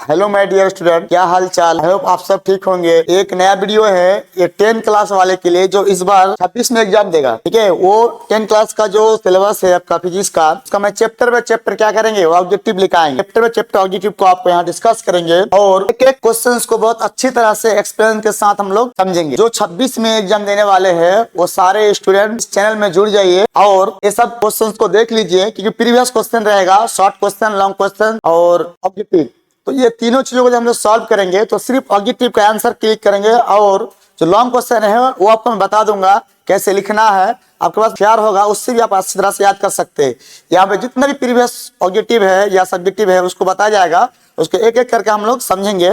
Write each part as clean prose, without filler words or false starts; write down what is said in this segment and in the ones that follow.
Hello my dear student, क्या हाल चाल। I hope आप सब ठीक होंगे। एक नया वीडियो है ये 10 क्लास वाले के लिए जो इस बार 26 में एग्जाम देगा। ठीक है, वो 10 क्लास का जो सिलेबस है आपका फिजिक्स का, उसका मैं चैप्टर बाय चैप्टर क्या करेंगे, वो ऑब्जेक्टिव लिखाएंगे। चैप्टर बाय चैप्टर ऑब्जेक्टिव को आपको यहाँ डिस्कस करेंगे और एक एक क्वेश्चन को बहुत अच्छी तरह से एक्सप्लेन के साथ हम लोग समझेंगे। जो 26 में एग्जाम देने वाले है वो सारे स्टूडेंट इस चैनल में जुड़ जाइए और ये सब क्वेश्चन को देख लीजिए, क्योंकि प्रीवियस क्वेश्चन रहेगा, शॉर्ट क्वेश्चन, लॉन्ग क्वेश्चन और ऑब्जेक्टिव। तो ये तीनों चीजों को जब हम लोग सॉल्व करेंगे तो सिर्फ ऑब्जेक्टिव का आंसर क्लिक करेंगे और जो लॉन्ग क्वेश्चन है वो आपको मैं बता दूंगा कैसे लिखना है। आपके पास प्यार होगा उससे भी आप अच्छी तरह से याद कर सकते हैं। यहाँ पे जितना भी प्रीवियस ऑब्जेक्टिव है या सब्जेक्टिव है उसको बताया जाएगा, उसको एक एक करके हम लोग समझेंगे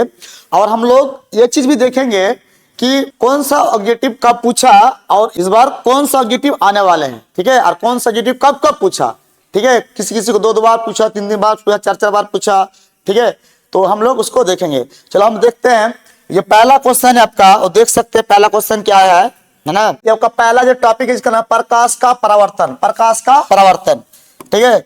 और हम लोग ये चीज भी देखेंगे कि कौन सा ऑब्जेक्टिव कब पूछा और इस बार कौन सा ऑब्जेक्टिव आने वाले हैं। ठीक है, और कौन सा ऑब्जेक्टिव कब कब पूछा। ठीक है, किसी किसी को दो बार पूछा, तीन बार पूछा, चार बार पूछा। ठीक है, तो हम लोग उसको देखेंगे। चलो हम देखते हैं। ये पहला क्वेश्चन है आपका और देख सकते हैं पहला क्वेश्चन क्या है ना। ये आपका पहला जो टॉपिक है इसका नाम प्रकाश का परावर्तन। प्रकाश का परावर्तन। ठीक है,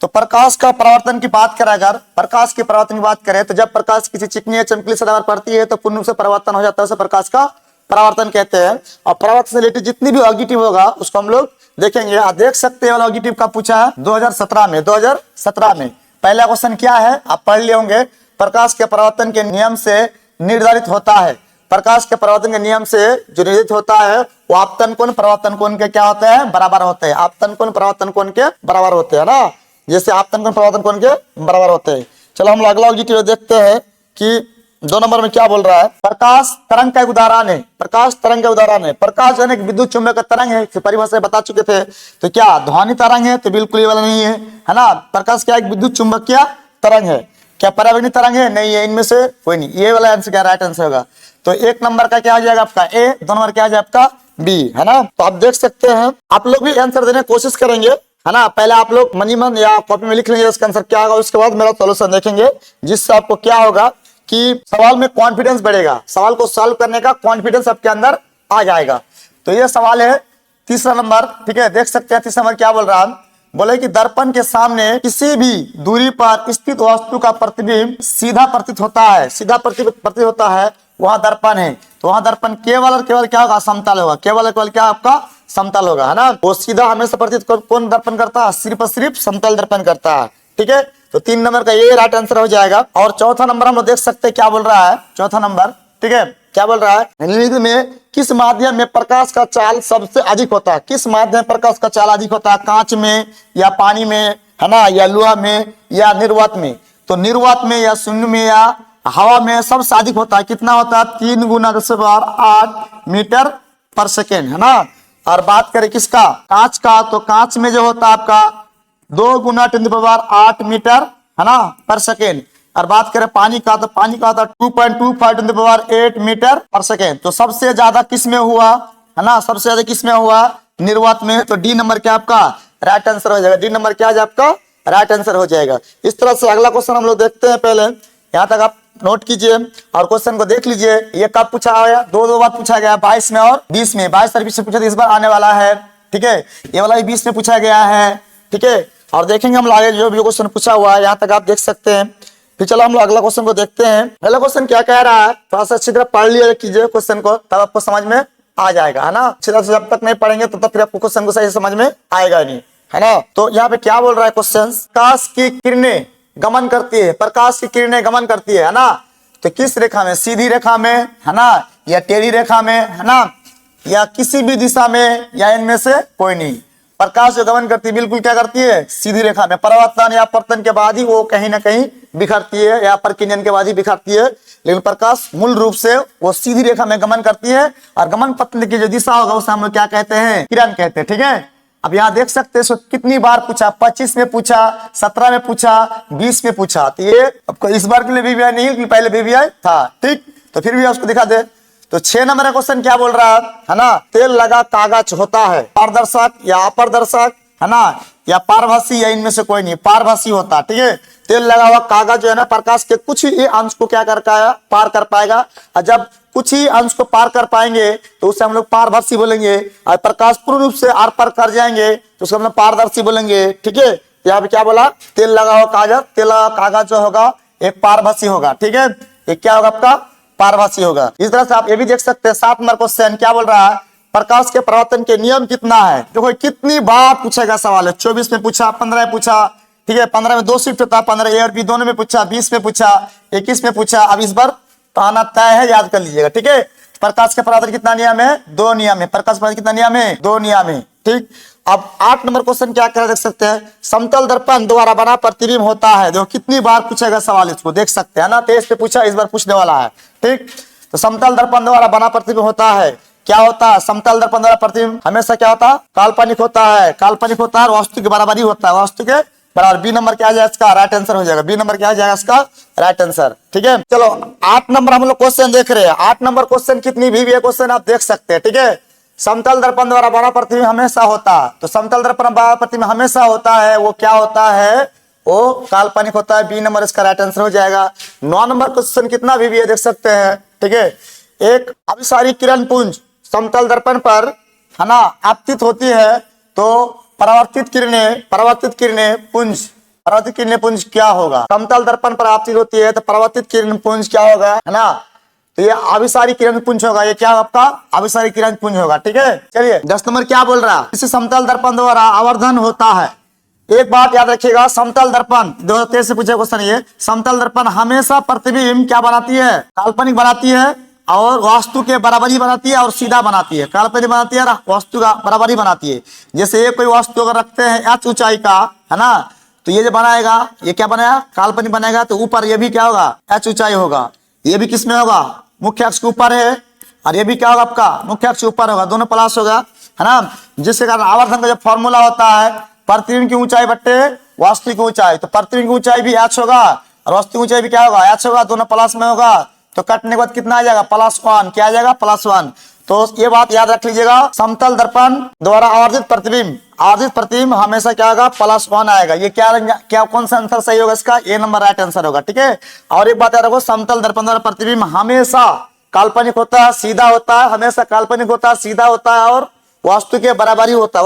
तो प्रकाश का परावर्तन की बात करें, अगर प्रकाश के परावर्तन की बात करें तो जब प्रकाश किसी चिकनी या चमकीली सतह पर पड़ती है तो पूर्ण रूप से परिवर्तन हो जाता है, उसे प्रकाश का परावर्तन कहते हैं। और परावर्तन से रिलेटेड जितनी भी ऑब्जेक्टिव होगा उसको हम लोग देखेंगे। आप देख सकते हैं वाला ऑब्जेक्टिव का पूछा है 2017 में। 2017 में पहला क्वेश्चन क्या है आप पढ़ लिए होंगे। प्रकाश के परावर्तन के नियम से निर्धारित होता है। प्रकाश के परावर्तन के नियम से जो निर्धारित होता है वो आपतन कोण परावर्तन कोण के क्या होते हैं, बराबर होते हैं। आपतन कोण परावर्तन कोण के बराबर होते हैं ना, जैसे आपतन कोण परावर्तन कोण के बराबर होते हैं। चलो हम अगला ऑब्जेक्टिव देखते हैं कि 2 नंबर में क्या बोल रहा है। प्रकाश तरंग का उदाहरण है। प्रकाश तरंग का उदाहरण है। प्रकाश जो है विद्युत चुंबक का तरंग है, परिभाषा बता चुके थे। तो क्या ध्वनि तरंग है, तो बिल्कुल ये वाला नहीं है ना। प्रकाश क्या एक विद्युत चुंबकीय तरंग है। क्या परावैद्युत तरंग है, नहीं है, इनमें से कोई नहीं। ये वाला आंसर क्या राइट आंसर होगा। तो 1 नंबर का क्या हो जाएगा आपका ए, 2 नंबर क्या हो जाएगा आपका बी, है ना। तो आप देख सकते हैं, आप लोग भी आंसर देने की कोशिश करेंगे, है ना। पहले आप लोग मनी मन या कॉपी में लिख लेंगे इसका आंसर क्या होगा, उसके बाद मेरा सॉल्यूशन देखेंगे, जिससे आपको क्या होगा कि सवाल में कॉन्फिडेंस बढ़ेगा, सवाल को सॉल्व करने का कॉन्फिडेंस आपके अंदर आ जाएगा। तो ये सवाल है 3रा नंबर। ठीक है, देख सकते हैं 3रा नंबर क्या बोल रहा है। बोले कि दर्पण के सामने किसी भी दूरी पर स्थित वस्तु का प्रतिबिंब सीधा प्रतीत होता है। सीधा प्रतीत होता है, वहां दर्पण है। तो वहां दर्पण केवल और केवल क्या होगा, समतल होगा। केवल और केवल क्या आपका समतल होगा, है ना। वो सीधा हमेशा प्रतीत कौन दर्पण करता है, सिर्फ और सिर्फ समतल दर्पण करता है। ठीक है, तो 3 नंबर का ये राइट आंसर हो जाएगा। और चौथा नंबर हम लोग देख सकते हैं क्या बोल रहा है। चौथा नंबर, ठीक है, क्या बोल रहा है, निम्नलिखित में किस माध्यम में प्रकाश का चाल सबसे अधिक होता है। किस माध्यम में प्रकाश का चाल अधिक होता है, कांच में या पानी में, है ना, या लोहा में या निर्वात में। तो निर्वात में या शून्य में या हवा में सबसे अधिक होता है। कितना होता है, 3 × 10⁸ मीटर पर सेकेंड, है ना। और बात करें किसका, कांच का, तो कांच में जो होता है आपका 2 × 10⁸ मीटर, है ना, पर सेकेंड। और बात करें पानी का, तो पानी का था 2.25 × 10⁸ मीटर पर सेकेंड। तो सबसे ज्यादा किस में हुआ, है ना, सबसे ज्यादा किस में हुआ, निर्वात में। तो डी नंबर क्या आपका राइट आंसर हो जाएगा। डी नंबर क्या है आपका राइट आंसर हो जाएगा। इस तरह से अगला क्वेश्चन हम लोग देखते हैं। पहले यहाँ तक आप नोट कीजिए और क्वेश्चन को देख लीजिए। ये कब पूछा गया, 2 बार पूछा गया, 22 में और 20 में। 22 और 20 में पूछा था, इस बार आने वाला है। ठीक है, ये वाला भी 20 में पूछा गया है। ठीक है, और देखेंगे हम आगे जो भी क्वेश्चन पूछा हुआ है, यहाँ तक आप देख सकते हैं। फिर चलो हम लोग अगला क्वेश्चन को देखते हैं। अगला क्वेश्चन क्या कह रहा है, थोड़ा सा अच्छी तरह पढ़ लिया कीजिए क्वेश्चन को, तब आपको समझ में आ जाएगा, है ना। अच्छी तरह से जब तक नहीं पढ़ेंगे तो तब फिर आपको क्वेश्चन को सही समझ में आएगा नहीं, है ना। तो यहाँ पे क्या बोल रहा है क्वेश्चन, प्रकाश की किरणें गमन करती है। प्रकाश की किरणें गमन करती है ना। तो किस रेखा में, सीधी रेखा में, है ना, या टेढ़ी रेखा में, है ना, या किसी भी दिशा में, या इनमें से कोई नहीं। प्रकाश जो गमन करती है बिल्कुल क्या करती है, सीधी रेखा में। परावर्तन या अपवर्तन के बाद ही वो कहीं ना कहीं बिखरती है, या परकीनन के बाद ही बिखरती है। लेकिन प्रकाश मूल रूप से वो सीधी रेखा में गमन करती है। और गमन पथ की जो दिशा होगा उसे हम लोग क्या कहते हैं, किरण कहते हैं। ठीक है, अब यहाँ देख सकते हैं कितनी बार पूछा, 25 में पूछा, 17 में पूछा, 20 में पूछा। तो ये आपको इस बार के लिए बीबीआई नहीं, पहले बीबीआई था। ठीक, तो फिर भी उसको दिखा दे। तो 6 नंबर का क्वेश्चन क्या बोल रहा है ना। तेल लगा कागज होता है पारदर्शक या अपारदर्शक, है ना, या पारभासी, या इनमें से कोई नहीं, पारभासी होता है। ठीक है, तेल लगा हुआ कागज जो है ना, प्रकाश के कुछ ही अंश को क्या कर पाएगा, पार कर पाएगा। और जब कुछ ही अंश को पार कर पाएंगे तो उसे हम लोग पारभासी बोलेंगे। और प्रकाश पूर्ण रूप से आर पार कर जाएंगे तो उसे हम लोग पारदर्शी बोलेंगे। ठीक है, यहाँ पे क्या बोला, तेल लगा हुआ कागज, तेल लगा कागज जो होगा एक पारभासी होगा। ठीक है, एक क्या होगा आपका पारभासी होगा। इस तरह से आप ये भी देख सकते हैं 7 नंबर क्वेश्चन क्या बोल रहा है, प्रकाश के परावर्तन के नियम कितना है। देखो कितनी बार पूछेगा सवाल है, 24 में पूछा, 15 में पूछा, ठीक है, 15 में 2 शिफ्ट होता है, 15 ए और बी दोनों में पूछा, 20 में पूछा, 21 में पूछा। अब इस बार तो आना तय है, याद कर लीजिएगा। ठीक है, प्रकाश के परावर्तन कितना नियम है, 2 नियम है। प्रकाश परावर्तन कितना नियम है, 2 नियम है। ठीक, अब 8 नंबर क्वेश्चन क्या कर देख सकते हैं, समतल दर्पण द्वारा बना प्रतिबिंब होता है। देखो कितनी बार पूछेगा सवाल, इसको देख सकते हैं ना, 23 पे पूछा, इस बार पूछने वाला है। ठीक, तो समतल दर्पण द्वारा बना प्रतिबिंब होता है, क्या होता है, समतल दर्पण द्वारा प्रतिबिंब हमेशा क्या होता है, काल्पनिक होता है। काल्पनिक होता है और वास्तु के बराबरी होता है, वास्तु के बराबर। बी नंबर क्या आ जाएगा इसका, राइट आंसर हो जाएगा। बी नंबर क्या आ जाएगा इसका, राइट आंसर। ठीक है, चलो 8 नंबर हम लोग क्वेश्चन देख रहे हैं। 8 नंबर क्वेश्चन कितनी भी है क्वेश्चन आप देख सकते हैं। ठीक है, समतल दर्पण द्वारा बना प्रतिबिंब हमेशा होता है, तो समतल दर्पण बना प्रतिबिंब हमेशा होता है, वो क्या होता है, वो काल्पनिक होता है। बी नंबर इसका राइट आंसर हो जाएगा। 9 नंबर क्वेश्चन कितना भी है देख सकते हैं। ठीक है, एक अभिसारी किरण पुंज समतल दर्पण पर है ना आपतित होती है, तो परावर्तित किरणें पुंज क्या होगा। समतल दर्पण पर आपतित होती है तो परावर्तित किरण पुंज क्या होगा, है ना, तो ये अभिसारी किरण पुंज होगा। ये क्या आपका अभिसारी किरण पुंज होगा। ठीक है, चलिए 10 नंबर क्या बोल रहा है, इस समतल दर्पण द्वारा आवर्धन होता है। एक बात याद रखिएगा, समतल दर्पण 2023 से पूछे क्वेश्चन, ये समतल दर्पण हमेशा प्रतिबिंब क्या बनाती है, काल्पनिक बनाती है और वास्तु के बराबरी बनाती है और सीधा बनाती है। काल्पनिक बनाती है और वास्तु का बराबरी बनाती है। जैसे ये कोई वास्तु अगर रखते हैं h ऊंचाई का, है ना, तो ये जो बनाएगा ये क्या बनाया, काल्पनिक बनाएगा, तो ऊपर ये भी क्या होगा, h ऊंचाई होगा। ये भी किसमें होगा, मुख्य अक्ष के ऊपर है, और ये भी क्या होगा आपका मुख्य अक्ष के ऊपर होगा, दोनों प्लस होगा, है ना। जिसके कारण आवर्धन का जो फॉर्मूला होता है, प्रतिबिंब की ऊंचाई बट्टे वास्तु की ऊंचाई, तो प्रतिबिंब की ऊंचाई भी h होगा और वास्तु की ऊंचाई भी क्या होगा, h होगा, दोनों प्लस में होगा। तो कटने के बाद कितना आ जाएगा, +1, क्या आ जाएगा, +1। तो ये बात याद रख लीजिएगा, समतल दर्पण द्वारा आवर्धित प्रतिबिंब हमेशा क्या होगा, +1 आएगा। ये क्या कौन सा आंसर सही होगा इसका, ए नंबर राइट आंसर होगा। ठीक है, और एक बात याद रखो, समतल दर्पण द्वारा प्रतिबिंब हमेशा काल्पनिक होता है, सीधा होता है, हमेशा काल्पनिक होता है, सीधा होता है और वास्तु के बराबरी होता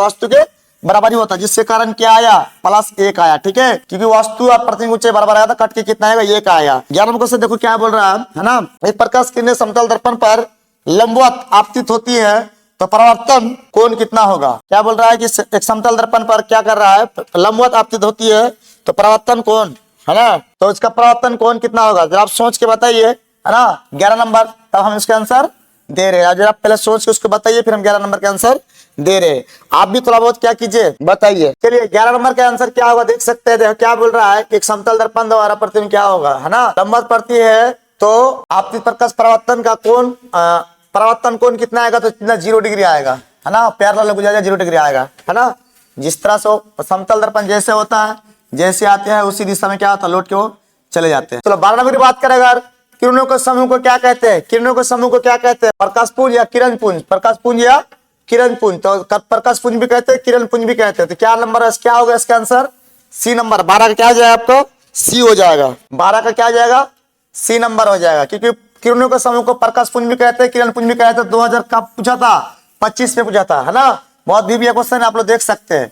है, जिसके कारण क्या आया, +1 आया। ठीक है, क्योंकि वास्तु और प्रतिबिंब ऊंचाई बराबर आया था, कट के कितना आएगा, 1 आया। 11 नंबर से देखो क्या बोल रहा है ना, एक प्रकाश किरणें समतल दर्पण पर लंबवत आपतित होती है तो परावर्तन कोण कितना होगा। क्या बोल रहा है कि एक समतल दर्पण पर क्या कर रहा है, लंबवत आपतित होती है तो परावर्तन कोण, है ना, तो इसका परावर्तन कोण कितना होगा, जरा आप सोच के बताइए, है ना। 11 नंबर, तब हम इसका आंसर दे रहे हैं। आप पहले सोच के उसको बताइए, फिर हम 11 नंबर का आंसर दे रहे। आप भी थोड़ा बहुत क्या कीजिए, बताइए। चलिए 11 नंबर का आंसर क्या होगा देख सकते हैं। देखो क्या बोल रहा है, एक समतल दर्पण द्वारा प्रतिबिंब क्या होगा, है ना, लंबवत पड़ती है तो आपतित प्रकाश परावर्तन कोण कितना आएगा, तो कितना 0 डिग्री आएगा, है ना, पैरेलल गुजर 0 डिग्री आएगा, है ना। जिस तरह से समतल दर्पण जैसे होता है, जैसे आते हैं उसी दिशा में क्या होता है, लौट के वो चले जाते हैं। चलो 12 नंबर की बात करें, अगर किरणों के समूह को क्या कहते हैं, प्रकाश पुंज या किरण पुंज, तो प्रकाश पुंज भी कहते हैं, किरण पुंज भी कहते हैं। तो क्या नंबर है, क्या होगा इसका आंसर, सी नंबर। 12 का क्या हो जाएगा आपको, सी हो जाएगा। 12 का क्या हो जाएगा, सी नंबर हो जाएगा, क्योंकि किरणों के समूह को प्रकाश पुंज भी कहते हैं, किरण पुंज भी कहते हैं। 2000 कब पूछा था, 25 में पूछा था, है ना। बहुत भी क्वेश्चन आप लोग देख सकते हैं।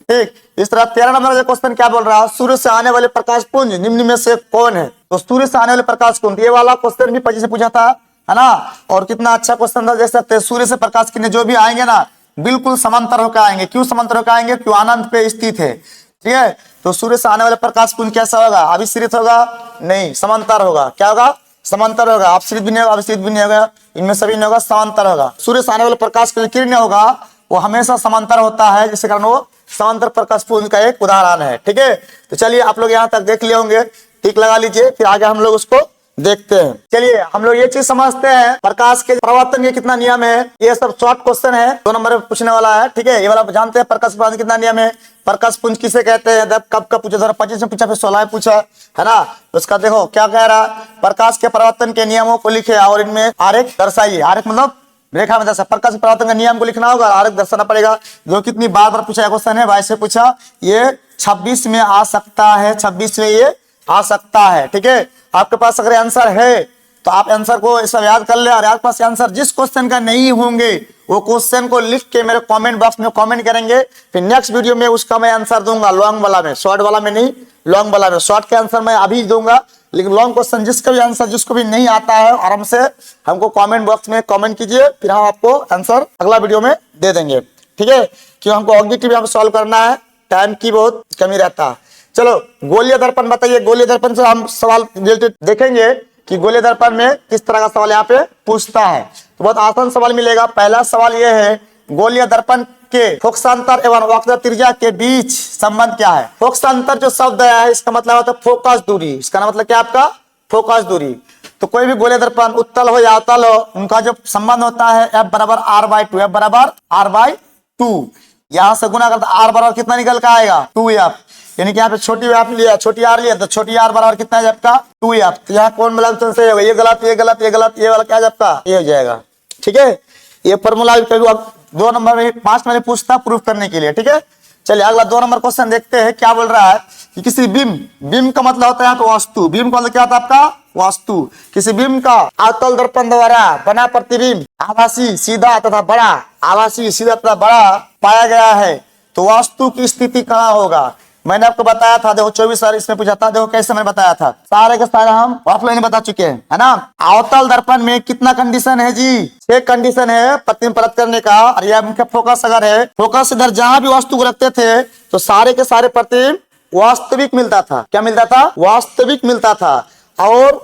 ठीक, इस तरह 13 नंबर का क्वेश्चन क्या बोल रहा है, सूर्य से आने वाले प्रकाश पुंज निम्न में से कौन है। तो सूर्य से आने वाले प्रकाश पुंज, ये वाला क्वेश्चन भी 25 से पूछा था, है ना। और कितना अच्छा क्वेश्चन था, देख सकते हैं। सूर्य से प्रकाश किरणें जो भी आएंगे ना, बिल्कुल समांतर होकर आएंगे। क्यों समांतर होकर आएंगे, क्यों अनंत पे स्थित है। ठीक है, तो सूर्य से आने वाले प्रकाश पुंज कैसा होगा, अभिसरित होगा, नहीं, समांतर होगा। क्या होगा, समांतर होगा। अपसरित भी नहीं होगा, अभिसरित भी नहीं होगा, इनमें सभी नहीं होगा, समांतर होगा। सूर्य से आने वाले प्रकाश की किरण होगा वो हमेशा समांतर होता है, जिसके कारण वो समांतर प्रकाश पुंज का एक उदाहरण है। ठीक है, तो चलिए आप लोग यहाँ तक देख लिए होंगे, ठीक लगा लीजिए, फिर आगे हम लोग उसको देखते हैं। चलिए हम लोग ये चीज समझते हैं, प्रकाश के परावर्तन के कितना नियम है। ये सब शॉर्ट क्वेश्चन है, 2 नंबर में पूछने वाला है। ठीक है, ये वाला जानते हैं, प्रकाश परावर्तन कितना नियम है, प्रकाश पुंज किसे कहते हैं, कब पूछा, 25 में पूछा, फिर 16 में पूछा, है ना। उसका देखो क्या कह रहा है, प्रकाश के परावर्तन के नियमों को लिखे और इनमें आरेख दर्शाइए। आरेख मतलब रेखा में दर्शा, प्रकाश के परावर्तन का नियम को लिखना होगा, आरेख दर्शाना पड़ेगा। जो कितनी बार पूछा क्वेश्चन है, 22 से पूछा, ये 26 में आ सकता है, 26 में ये आ सकता है। ठीक है, आपके पास अगर आंसर है तो आप आंसर को सब याद कर ले, और आपके पास आंसर जिस क्वेश्चन का नहीं होंगे वो क्वेश्चन को लिख के मेरे कमेंट बॉक्स में कमेंट करेंगे, फिर नेक्स्ट वीडियो में उसका मैं आंसर दूंगा, लॉन्ग वाला में, शॉर्ट वाला में नहीं, लॉन्ग वाला में। शॉर्ट के आंसर मैं अभी दूंगा, लेकिन लॉन्ग क्वेश्चन जिसका भी आंसर जिसको भी नहीं आता है आराम से हमको कमेंट बॉक्स में कमेंट कीजिए, फिर हम आपको आंसर अगला वीडियो में दे देंगे, ठीक है। क्यों हमको ऑब्जेक्टिव यहाँ पे सॉल्व करना है, टाइम की बहुत कमी रहता है। चलो गोलीय दर्पण बताइए, गोलीय दर्पण से हम सवाल रिलेटेड देखेंगे कि गोलीय दर्पण में किस तरह का सवाल यहाँ पे पूछता है। तो बहुत आसान सवाल मिलेगा। पहला सवाल ये है, गोलीय दर्पण के फोकसांतर एवं वक्र त्रिज्या के बीच संबंध क्या है। फोकसांतर जो शब्द है इसका मतलब होता है फोकस दूरी, इसका मतलब क्या आपका फोकस दूरी। तो कोई भी गोलीय दर्पण उत्तल हो या अवतल हो, उनका जो संबंध होता है F बराबर R/2, F बराबर R/2। यहां से गुना करता R बराबर कितना निकल कर आएगा 2F, यानी कि यहाँ पे छोटी F लिया, छोटी R लिया, तो छोटी R बराबर कितना है आपका 2F। तो यहाँ कौन मतलब सही होगा, ये गलत ये गलत ये गलत, ये वाला क्या है आपका ये हो जाएगा, ठीक है। ये फॉर्मूला कभी 2 नंबर में 5 में पूछता प्रूफ करने के लिए, ठीक है। चलिए अगला 2 नंबर क्वेश्चन देखते हैं। क्या बोल रहा है कि किसी बीम का मतलब होता है तो वस्तु, बीम का मतलब क्या होता है आपका वस्तु। किसी बीम का अवतल दर्पण द्वारा बना प्रतिबिंब आभासी सीधा तथा बड़ा, आभासी सीधा तथा बड़ा पाया गया है तो वस्तु की स्थिति कहाँ होगा। मैंने आपको बताया था, देखो 24 साल इसमें पूछा था, देखो कैसे मैंने बताया था, सारे के सारे हम ऑफलाइन बता चुके हैं, है ना। अवतल दर्पण में कितना कंडीशन है जी, 6 कंडीशन है प्रतिबिंब परत करने का। और यह मुख्य फोकस अगर है, फोकस इधर जहां भी वस्तु को रखते थे तो सारे के सारे प्रतिबिंब वास्तविक मिलता था। क्या मिलता था, वास्तविक मिलता था। और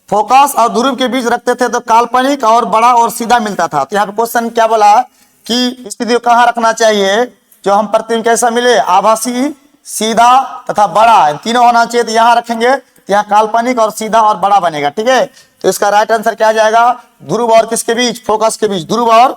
फोकस और ध्रुव के बीच रखते थे तो काल्पनिक और बड़ा और सीधा मिलता था। तो यहाँ पे क्वेश्चन क्या बोला कि स्थिति को कहाँ रखना चाहिए, जो हम प्रतिबिंब कैसा मिले, आभासी सीधा तथा बड़ा, तीनों होना चाहिए। तो यहाँ रखेंगे तो यहाँ काल्पनिक और सीधा और बड़ा बनेगा, ठीक है। तो इसका राइट आंसर क्या आ जाएगा, ध्रुव और किसके बीच, फोकस के बीच, ध्रुव और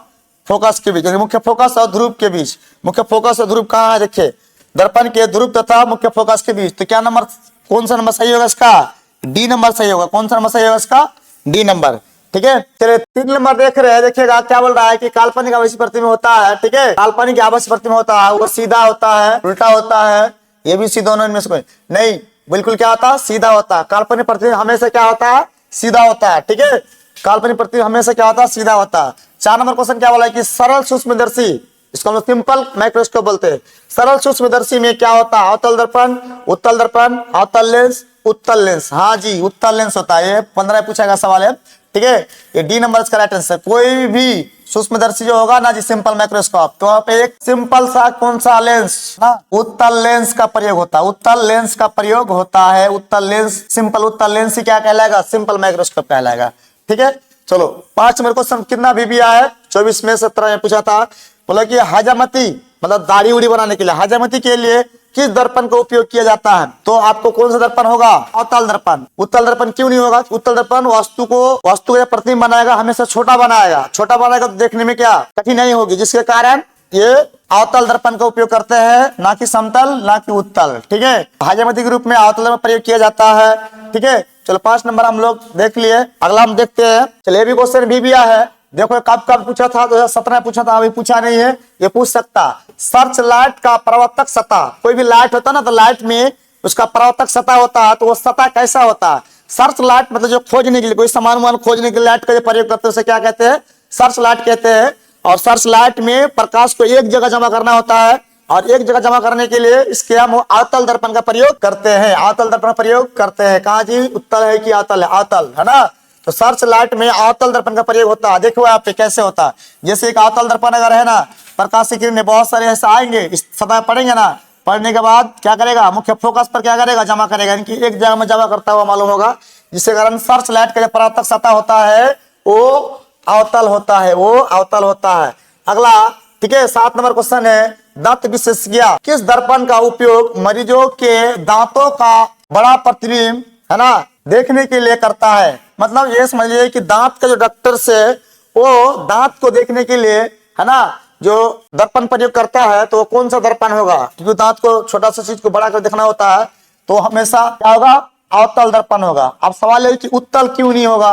फोकस के बीच, मुख्य फोकस और ध्रुव के बीच। मुख्य फोकस और ध्रुव कहाँ है, देखिए दर्पण के ध्रुव तथा मुख्य फोकस के बीच। तो क्या नंबर, कौन सा नंबर सही होगा इसका, डी नंबर सही होगा। कौन सा नंबर सही होगा इसका, डी नंबर, ठीक है। चलिए 3 नंबर देख रहे हैं, देखिएगा क्या बोल रहा है कि काल्पनिक आभासी प्रतिबिंब होता है, ठीक है। काल्पनिक आभासी प्रतिबिंब होता है वो सीधा होता है, उल्टा होता है, ये भी सीधा दोनों इनमें से कोई नहीं, बिल्कुल क्या होता है, सीधा होता है। काल्पनिक प्रतिबिंब हमेशा क्या होता है, सीधा होता है, ठीक है। काल्पनिक प्रतिबिंब हमेशा क्या होता है, सीधा होता है। 4 नंबर क्वेश्चन क्या बोला है कि सरल सूक्ष्मदर्शी, इसको हम सिंपल माइक्रोस्कोप बोलते हैं। सरल सूक्ष्मदर्शी में क्या होता है, अवतल दर्पण, उत्तल दर्पण, अवतल लेंस, उत्तल लेंस। हाँ जी, उत्तल लेंस होता है। ये 15 पूछा गया सवाल है, ठीक है। ये डी नंबर इसका राइट आंसर। कोई भी सूक्ष्मदर्शी जो होगा ना जी, सिंपल माइक्रोस्कोप, तो वहां पे एक सिंपल सा कौन सा लेंस ना, उत्तल लेंस का प्रयोग होता है, उत्तल लेंस का प्रयोग होता है। उत्तल लेंस, सिंपल उत्तल लेंस ही क्या कहलाएगा, सिंपल माइक्रोस्कोप कहलाएगा, ठीक है। चलो 5 नंबर क्वेश्चन कितना भी आया है, 24 में 17 में पूछा था। बोला कि हजामती मतलब दाढ़ी उड़ी बनाने के लिए, हजामती के लिए किस दर्पण का उपयोग किया जाता है। तो आपको कौन सा दर्पण होगा, अवतल दर्पण। उत्तल दर्पण क्यों नहीं होगा, उत्तल दर्पण वस्तु का प्रतिबिंब बनाएगा, हमेशा छोटा बनाएगा, छोटा बनाएगा तो देखने में क्या कठिनाई होगी, जिसके कारण ये अवतल दर्पण का उपयोग करते हैं, ना कि समतल ना कि उत्तल, ठीक है। हजामती के रूप में अवतल दर्पण प्रयोग किया जाता है, ठीक है। चलो 5 नंबर हम लोग देख लिए, अगला हम देखते हैं। चलिए भी क्वेश्चन भी आया है, देखो कब पूछा था, 2017 में पूछा था, अभी पूछा नहीं है, ये पूछ सकता। सर्च लाइट का परावर्तक सतह, कोई भी लाइट होता ना तो लाइट में उसका परावर्तक सतह होता है, तो वो सतह कैसा होता है। सर्च लाइट मतलब जो खोजने के लिए, कोई सामान खोजने के लिए लाइट का जो प्रयोग करते हैं उसे क्या कहते हैं, सर्च लाइट कहते हैं। और सर्च लाइट में प्रकाश को एक जगह जमा करना होता है, और एक जगह जमा करने के लिए इसके हम अवतल दर्पण का प्रयोग करते हैं, अवतल दर्पण का प्रयोग करते हैं। कहाँ जी, उत्तल है कि अवतल है, अवतल है ना। तो सर्च लाइट में अवतल दर्पण का प्रयोग होता है। देखो यहाँ पे कैसे होता है, जैसे एक अवतल दर्पण अगर है ना, प्रकाश की किरणें बहुत सारे ऐसे आएंगे, इस सतह पड़ेंगे ना, पढ़ने के बाद क्या करेगा, मुख्य फोकस पर क्या करेगा, जमा करेगा, इनकी एक जगह में जमा करता हुआ मालूम होगा, जिसके कारण सर्च लाइट का जो परावर्तक सतह होता है वो अवतल होता है, वो अवतल होता है। अगला, ठीक है, 7 नंबर क्वेश्चन है, दंत विशेषज्ञ किस दर्पण का उपयोग मरीजों के दांतों का बड़ा प्रतिबिंब है ना देखने के लिए करता है। मतलब ये समझिए कि दांत का जो डॉक्टर से वो दांत को देखने के लिए है ना जो दर्पण प्रयोग करता है, तो कौन सा दर्पण होगा, क्योंकि दांत को छोटा सा चीज को बड़ा कर देखना होता है, तो हमेशा क्या होगा, अवतल दर्पण होगा। अब सवाल है कि उत्तल क्यों नहीं होगा,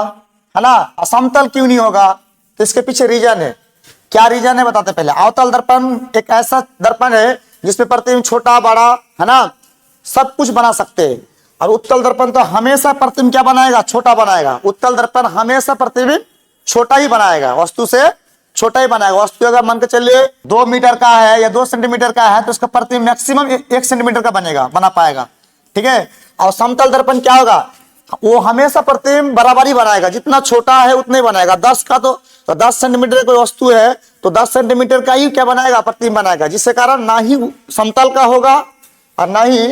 है ना, असमतल क्यों नहीं होगा, तो इसके पीछे रीजन है। क्या रीजन है बताते पहले। अवतल दर्पण एक ऐसा दर्पण है जिसमें प्रतिबिंब छोटा बड़ा है ना सब कुछ बना सकते हैं, और उत्तल दर्पण तो हमेशा प्रतिबिंब क्या बनाएगा, छोटा बनाएगा। उत्तल दर्पण हमेशा प्रतिबिंब छोटा ही बनाएगा, वस्तु से छोटा ही बनाएगा। वस्तु अगर मान के चलिए 2 मीटर का है या 2 सेंटीमीटर का है, तो उसका प्रतिबिंब मैक्सिमम 1 सेंटीमीटर का बना पाएगा, ठीक है। और समतल दर्पण क्या होगा, वो हमेशा प्रतिबिंब बराबर ही बनाएगा, जितना छोटा है उतना ही बनाएगा। 10 का तो 10 सेंटीमीटर कोई वस्तु है तो 10 सेंटीमीटर का ही क्या बनाएगा, प्रतिबिंब बनाएगा, जिसके कारण ना ही समतल का होगा और ना ही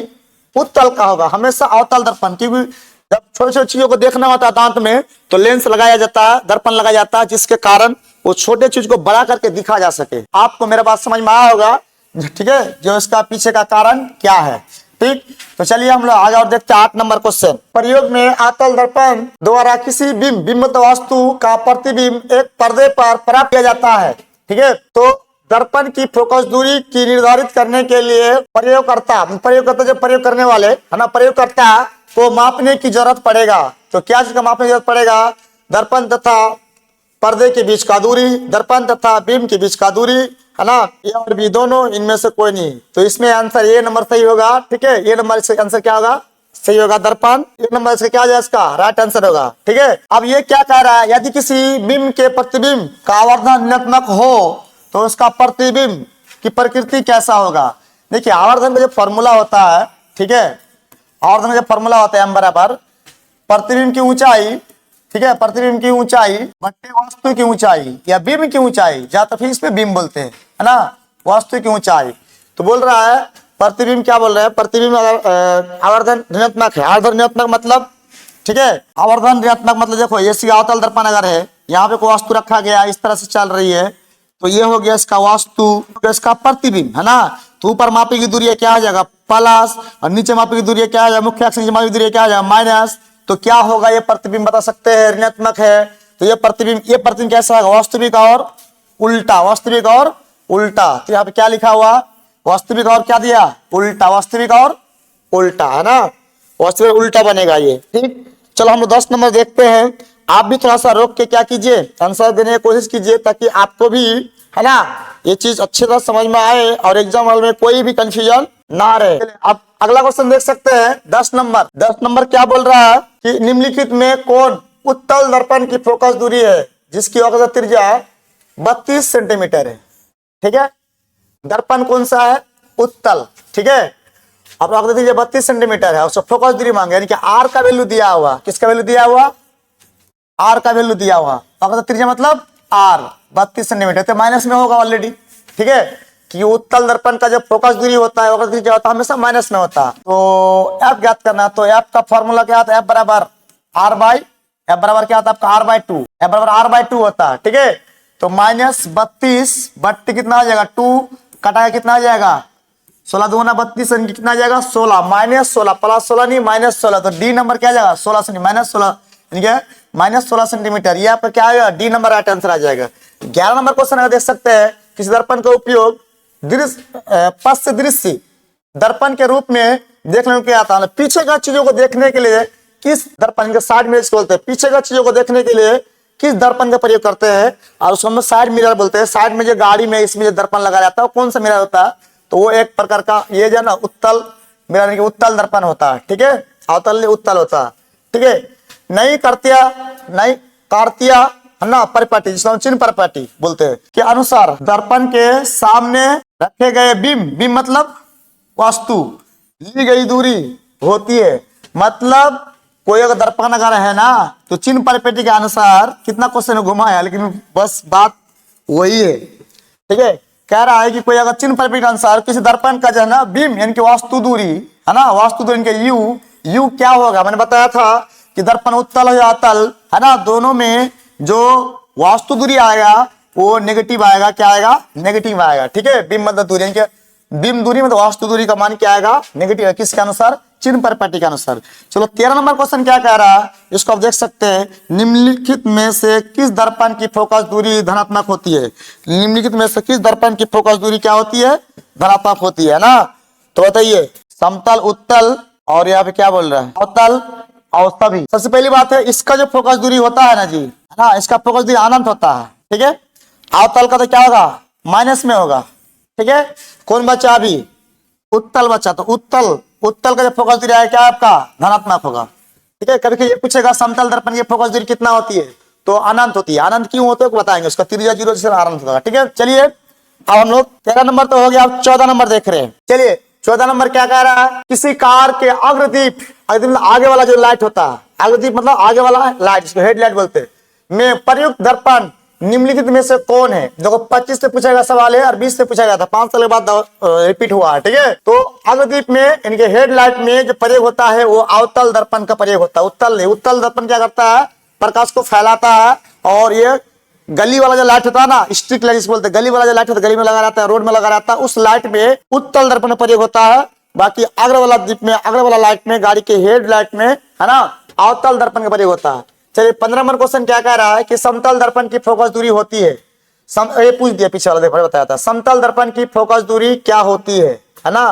उत्तल का होगा, हमेशा अवतल दर्पण। क्योंकि जब छोटे छोटे चीजों को देखना होता है दांत में तो लेंस लगाया जाता है, दर्पण लगाया जाता है, जिसके कारण वो छोटे चीज को बड़ा करके दिखा जा सके। आपको मेरा बात समझ में आया होगा, ठीक है, जो इसका पीछे का कारण क्या है। ठीक, तो चलिए हम लोग आगे और देखते हैं 8 नंबर क्वेश्चन। प्रयोग में अवतल दर्पण द्वारा किसी बिंबित वस्तु का प्रतिबिंब एक पर्दे पर प्राप्त किया जाता है। ठीक है, तो दर्पण की फोकस दूरी की निर्धारित करने के लिए प्रयोगकर्ता जो प्रयोग करने वाले है ना, प्रयोगकर्ता को मापने की जरूरत पड़ेगा। तो क्या चीज का मापने की जरूरत पड़ेगा, दर्पण तथा पर्दे के बीच का दूरी, दर्पण तथा बिंब के बीच का दूरी, है ना, ए और बी दोनों, इनमें से कोई नहीं। तो इसमें आंसर ए नंबर सही होगा। ठीक है, ए नंबर से आंसर क्या होगा, सही होगा दर्पण। एक नंबर से क्या जाए इसका राइट आंसर होगा। ठीक है, अब ये क्या कह रहा है, यदि किसी बिंब के प्रतिबिंब का आवर्धन ऋणात्मक हो तो उसका प्रतिबिंब की प्रकृति कैसा होगा। देखिए आवर्धन का जो फॉर्मूला होता है, ठीक है, आवर्धन का जो फॉर्मूला होता है m बराबर प्रतिबिंब की ऊंचाई, ठीक है, प्रतिबिंब की ऊंचाई बट्टे वस्तु की ऊंचाई या बिंब की ऊंचाई, ज्यादा इसमें बिंब बोलते हैं, है ना, वस्तु की ऊंचाई। तो बोल रहा है प्रतिबिंब, क्या बोल रहा है, प्रतिबिंब अगर आवर्धन ऋणात्मक है, आवर्धन ऋणात्मक मतलब, ठीक है, आवर्धन ऋणात्मक मतलब देखो ये अवतल दर्पण अगर है, यहाँ पे कोई वस्तु रखा गया इस तरह से चल रही है, तो ये हो गया इसका वस्तु, इसका प्रतिबिंब, है ना। तो ऊपर मापी की दूरी क्या आ जाएगा प्लस, और नीचे मापी की दूरी क्या आ जाएगा, मुख्य अक्ष नीचे मापी की दूरी क्या आ जाएगा माइनस। तो क्या होगा, ये प्रतिबिंब बता सकते हैं ऋणात्मक है। तो ये प्रतिबिंब कैसा होगा, वास्तविक और उल्टा, वास्तविक और उल्टा। तो यहाँ पे क्या लिखा हुआ, वास्तविक और क्या दिया, उल्टा, वास्तविक और उल्टा, है ना, वास्तविक उल्टा बनेगा ये। ठीक, चलो हम लोग 10 नंबर देखते हैं। आप भी थोड़ा सा रोक के क्या कीजिए, आंसर देने की कोशिश कीजिए, ताकि आपको भी, है ना, ये चीज अच्छी तरह समझ में आए और एग्जाम हॉल में कोई भी कंफ्यूजन ना रहे। अब अगला क्वेश्चन देख सकते हैं 10 नंबर। 10 नंबर क्या बोल रहा है कि निम्नलिखित में कौन उत्तल दर्पण की फोकस दूरी है जिसकी औसत त्रिज्या 32 सेंटीमीटर है। ठीक है, दर्पण कौन सा है, उत्तल। ठीक है, अब औसत त्रिज्या 32 सेंटीमीटर है, उसको फोकस दूरी मांगे, यानी कि आर का वैल्यू दिया हुआ, किसका वैल्यू दिया हुआ, आर का वैल्यू दिया हुआ, औसत त्रिज्या मतलब आर 32 सेंटीमीटर, तो माइनस में होगा ऑलरेडी। ठीक है, कि उत्तल दर्पण का जो फोकस दूरी होता है, औसत त्रिज्या होता है, हमेशा माइनस में होता है। तो एफ ज्ञात करना, तो एफ का फॉर्मूला क्या आता है, एफ बराबर आर बाई, एफ बराबर क्या आता है आपका आर बाई 2, एफ बराबर आर बाई 2 होता है। ठीक है, तो -32 बट्टी कितना आ जाएगा 2, कटाया कितना आ जाएगा 16 दूना 32, कितना आ जाएगा 16, -16 प्लस 16 नहीं -16, तो डी नंबर क्या आ जाएगा 16 से -16, -16 सेंटीमीटर। ये आपका क्या आएगा, डी नंबर राइट आंसर आ जाएगा। 11 नंबर क्वेश्चन अगर देख सकते हैं, किसी दर्पण का उपयोग पश्च दृश्य दर्पण के रूप में देखने में क्या आता है, पीछे का चीजों को देखने के लिए किस दर्पण के साइड मिरर बोलते हैं, पीछे का चीजों को देखने के लिए किस दर्पण का प्रयोग करते हैं, और उसको हम साइड मिरर बोलते हैं। साइड में जो गाड़ी में इसमें जो दर्पण लगा रहता है वो कौन सा मिरर होता है, तो वो एक प्रकार का ये जो ना उत्तल मिरर, उत्तल दर्पण होता है। ठीक है, अवतल उत्तल होता है। ठीक है, नहीं कार्तिया है ना परिपाटी, जिसको हम चिन्ह परिपाटी बोलते हैं, के अनुसार दर्पण के सामने रखे गए बिंब मतलब वस्तु ली गई दूरी होती है। मतलब कोई अगर दर्पण अगर है ना, तो चिन्ह परिपाटी के अनुसार कितना क्वेश्चन घुमाया, लेकिन बस बात वही है। ठीक है, कह रहा है कि कोई अगर चिन्ह परिपाटी के अनुसार किसी दर्पण का जो है ना बिंब यानी कि वास्तु दूरी है ना, वास्तु दूरी के यू क्या होगा, मैंने बताया था कि दर्पण उत्तल या अतल है ना, दोनों में जो वास्तु दूरी आएगा वो नेगेटिव आएगा, क्या आएगा, नेगेटिव आएगा। ठीक है, बिंब मतलब दूरी, बिंब दूरी मतलब वास्तु दूरी का मान क्या आएगा, नेगेटिव है, किसके अनुसार, चिन्ह परिपाटी के अनुसार। चलो 13 नंबर क्वेश्चन क्या कह रहा है, इसको आप देख सकते हैं, निम्नलिखित में से किस दर्पण की फोकस दूरी धनात्मक होती है, निम्नलिखित में से किस दर्पण की फोकस दूरी क्या होती है, धनात्मक होती है ना। तो बताइए, समतल, उत्तल और यहाँ पे क्या बोल रहा है, अवतल और सभी। सबसे पहली बात है, इसका जो फोकस दूरी होता है ना जी, है ना, इसका फोकस दूरी अनंत होता है। ठीक है, अवतल का तो क्या होगा, माइनस में होगा। ठीक है, कौन बचा अभी, उत्तल बचा, तो उत्तल का जो फोकस दूरी है क्या आपका, धनात्मक होगा। ठीक है, कभी ये पूछेगा समतल दर्पण की फोकस दूरी कितना होती है, तो अनंत होती है। अनंत क्यों होते है बताएंगे, उसका त्रिज्या 0 से अनंत होगा। ठीक है, चलिए अब हम लोग 13 नंबर तो हो गया, अब 14 नंबर देख रहे हैं। चलिए 14 नंबर क्या कह रहा है, किसी कार के अग्रदीप, आगे वाला जो लाइट होता आगे मतलब आगे वाला लाइट, इसको हेडलाइट बोलते हैं, में प्रयुक्त दर्पण निम्नलिखित में से कौन है। देखो 25 से पूछा गया सवाल है और 20 से पूछा गया था, 5 साल के बाद रिपीट हुआ है, ठीक है। तो आगदीप में इनके हेडलाइट में जो प्रयोग होता है वो अवतल दर्पण का प्रयोग होता है, उत्तल नहीं। उत्तल दर्पण क्या करता है, प्रकाश को फैलाता है, और ये गली वाला जो लाइट होता है ना, स्ट्रीट लाइट जिसको बोलते हैं, गली वाला जो लाइट होता है, गली में लगा रहता है, रोड में लगा रहता है, उस लाइट में उत्तल दर्पण प्रयोग होता है। बाकी अग्र वाला दीप में, अग्र वाला लाइट में, गाड़ी के हेडलाइट में, है ना, अवतल दर्पण का प्रयोग होता है। चलिए 15 नंबर क्वेश्चन क्या कह रहा है कि समतल दर्पण की फोकस दूरी होती है, ये पूछ दिया पीछे वाला, देखो बताया था, समतल दर्पण की फोकस दूरी क्या होती है ना।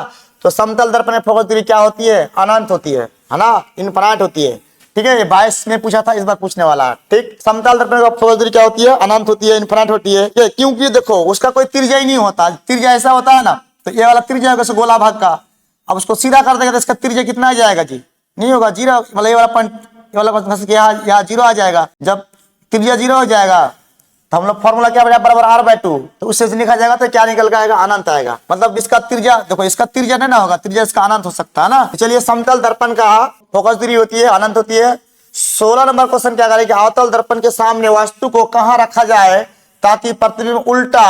तो समतल दर्पण में फोकस दूरी क्या होती है, अनंत होती है ना, इनफिनिट होती है, ठीक है। ये 22 में पूछा था, इस बार पूछने वाला है, ठीक। समतल दर्पण की फोकस दूरी क्या होती है, अनंत होती है, इनफिनिट होती है। ये क्योंकि देखो उसका कोई त्रिज्या ही नहीं होता, त्रिज्या ऐसा होता है ना, तो ये वाला त्रिज्या होगा गोला भाग का, अब उसको सीधा कर देगा तो इसका त्रिज्या कितना आ जाएगा जी, नहीं होगा, जीरो, मतलब ये वाला पॉइंट, ये वाला यहाँ जीरो आ जाएगा। जब त्रिज्या जीरो हो जाएगा तो हम लोग फॉर्मूला क्या बनेगा, बराबर r/2, तो उससे लिखा जाएगा तो क्या निकल के आएगा, अनंत आएगा। मतलब इसका त्रिज्या देखो, इसका त्रिज्या नहीं ना होगा, त्रिज्या इसका अनंत हो सकता है ना। तो चलिए समतल दर्पण का फोकस दूरी होती है, अनंत होती है। 16 नंबर क्वेश्चन क्या करें कि अवतल दर्पण के सामने वस्तु को कहाँ रखा जाए ताकि प्रतिबिंब उल्टा,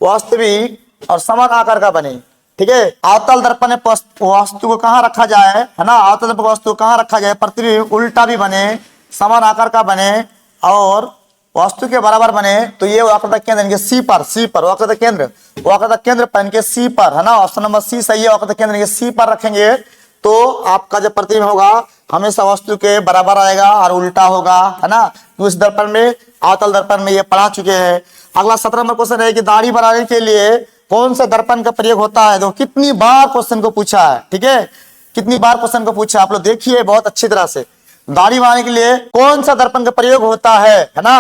वास्तविक और समान आकार का बने, ठीक है। अवतल दर्पण में वस्तु को कहाँ रखा जाए, है ना, अवतल दर्पण वस्तु को कहाँ रखा जाए, प्रतिबिंब उल्टा भी बने, समान आकार का बने और वस्तु के बराबर बने। तो ये वक्रता केंद्र इनके सी पर वक्रता केंद्र पर इनके सी पर, है ना, ऑप्शन नंबर सी सही है। वक्रता केंद्र इनके सी पर रखेंगे तो आपका जो प्रतिबिंब होगा हमेशा वस्तु के बराबर आएगा और उल्टा होगा, है ना। तो इस दर्पण में, अवतल दर्पण में ये पढ़ा चुके हैं। अगला 17 नंबर क्वेश्चन है कि दाढ़ी बनाने के लिए कौन सा दर्पण का प्रयोग होता है। तो कितनी बार क्वेश्चन को पूछा है, ठीक है, कितनी बार क्वेश्चन को पूछा, आप लोग देखिए बहुत अच्छी तरह से। दाढ़ी बनाने के लिए कौन सा दर्पण का प्रयोग होता है ना।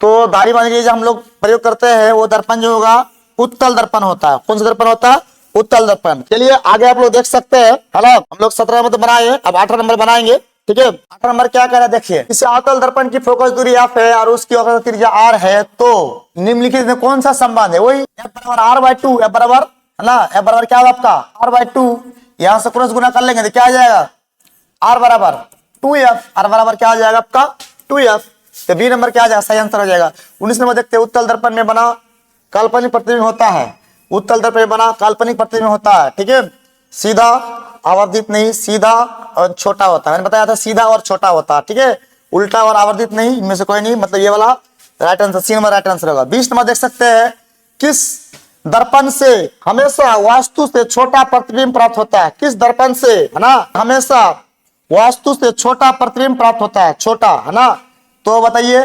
तो दाढ़ी बनाने के लिए जो हम लोग प्रयोग करते हैं वो दर्पण जो होगा उत्तल दर्पण होता है। कौन सा दर्पण होता है, उत्तल दर्पण। चलिए आगे आप लोग देख सकते हैं, है ना, हम लोग 17 नंबर तो बनाए, अब 18 नंबर बनाएंगे, ठीक है। 18 नंबर क्या कह रहा है देखिए, इस अवतल दर्पण की फोकस दूरी f है और उसकी वक्रता त्रिज्या r है, तो निम्नलिखित में कौन सा संबंध है, वही f बराबर r/2, f बराबर, है ना, f बराबर क्या होगा आपका r/2, यहां से क्रॉस गुना कर लेंगे तो क्या आ जाएगा, r बराबर 2f, r बराबर क्या आ जाएगा आपका 2f। तो बी नंबर क्या आ जाएगा, सही आंसर हो जाएगा। 19 नंबर देखते हैं, उत्तल दर्पण में बना काल्पनिक प्रतिबिंब होता है, उत्तल दर्पण में बना काल्पनिक प्रतिबिंब होता है, ठीक है। सीधा आवर्धित नहीं, सीधा और छोटा होता है, मैंने बताया था सीधा और छोटा होता है, ठीक है। उल्टा और आवर्धित नहीं, इनमें से कोई नहीं, मतलब ये वाला right answer, C number right answer होगा। 20 नंबर देख सकते हैं, किस दर्पण से हमेशा वास्तु से छोटा प्रतिबिंब प्राप्त होता है, किस दर्पण से, है ना, हमेशा वास्तु से छोटा प्रतिबिंब प्राप्त होता है, छोटा, है ना। तो बताइए,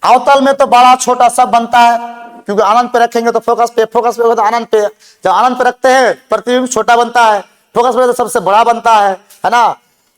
अवतल में तो बड़ा छोटा सब बनता है, क्योंकि अनंत पे रखेंगे तो फोकस पे होगा तो अनंत पे, जब अनंत पे रखते हैं प्रतिबिंब छोटा बनता है, फोकस पे तो सबसे बड़ा बनता है ना।